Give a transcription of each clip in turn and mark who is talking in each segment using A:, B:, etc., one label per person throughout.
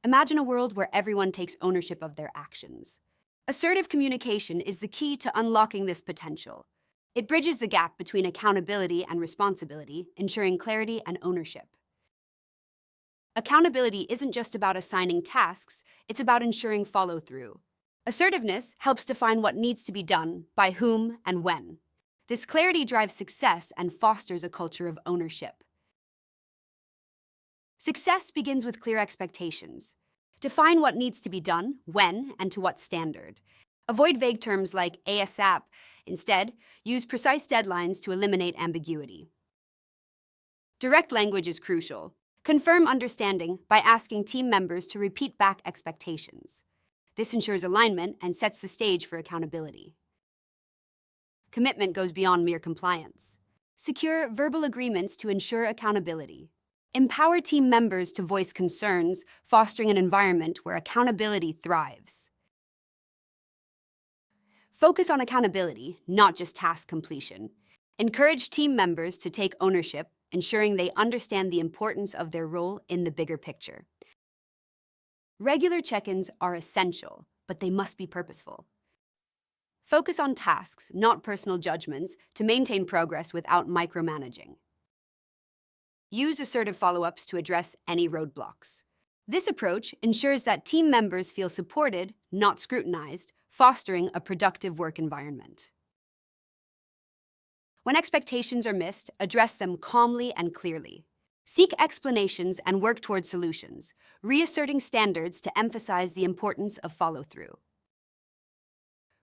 A: Imagine a world where everyone takes ownership of their actions. Assertive communication is the key to unlocking this potential. It bridges the gap between accountability and responsibility, ensuring clarity and ownership. Accountability isn't just about assigning tasks, it's about ensuring follow through. Assertiveness helps define what needs to be done, by whom, and when. This clarity drives success and fosters a culture of ownership. Success begins with clear expectations. Define what needs to be done, when, and to what standard. Avoid vague terms like ASAP. Instead, use precise deadlines to eliminate ambiguity. Direct language is crucial. Confirm understanding by asking team members to repeat back expectations. This ensures alignment and sets the stage for accountability. Commitment goes beyond mere compliance. Secure verbal agreements to ensure accountability. Empower team members to voice concerns, fostering an environment where accountability thrives. Focus on accountability, not just task completion. Encourage team members to take ownership, ensuring they understand the importance of their role in the bigger picture. Regular check-ins are essential, but they must be purposeful. Focus on tasks, not personal judgments, to maintain progress without micromanaging. Use assertive follow-ups to address any roadblocks. This approach ensures that team members feel supported, not scrutinized, fostering a productive work environment. When expectations are missed, address them calmly and clearly. Seek explanations and work toward solutions, reasserting standards to emphasize the importance of follow-through.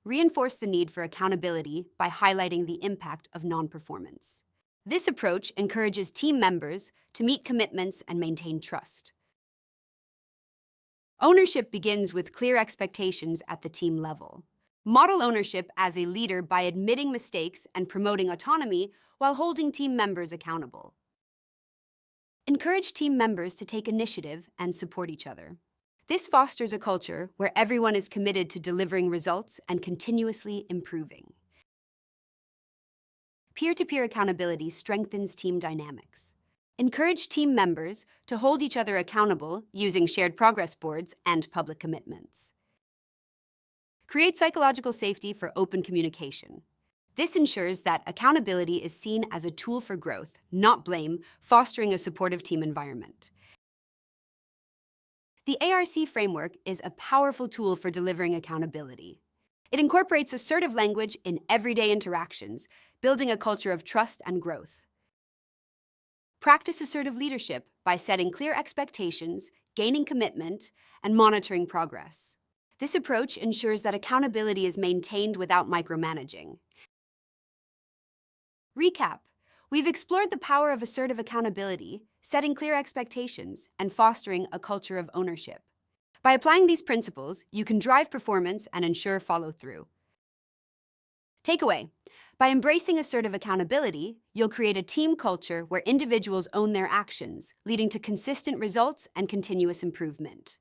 A: Reinforce the need for accountability by highlighting the impact of non-performance. This approach encourages team members to meet commitments and maintain trust. Ownership begins with clear expectations at the team level. Model ownership as a leader by admitting mistakes and promoting autonomy while holding team members accountable. Encourage team members to take initiative and support each other. This fosters a culture where everyone is committed to delivering results and continuously improving. Peer-to-peer accountability strengthens team dynamics. Encourage team members to hold each other accountable using shared progress boards and public commitments. Create psychological safety for open communication. This ensures that accountability is seen as a tool for growth, not blame, fostering a supportive team environment. The ARC framework is a powerful tool for delivering accountability. It incorporates assertive language in everyday interactions, building a culture of trust and growth. Practice assertive leadership by setting clear expectations, gaining commitment, and monitoring progress. This approach ensures that accountability is maintained without micromanaging. Recap. We've explored the power of assertive accountability, setting clear expectations, and fostering a culture of ownership. By applying these principles, you can drive performance and ensure follow-through. Takeaway. By embracing assertive accountability, you'll create a team culture where individuals own their actions, leading to consistent results and continuous improvement.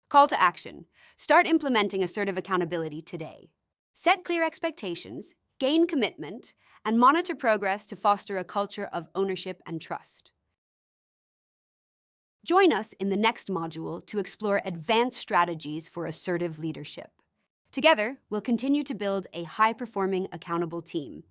A: Call to action. Start implementing assertive accountability today. Set clear expectations, gain commitment, and monitor progress to foster a culture of ownership and trust. Join us in the next module to explore advanced strategies for assertive leadership. Together, we'll continue to build a high-performing, accountable team.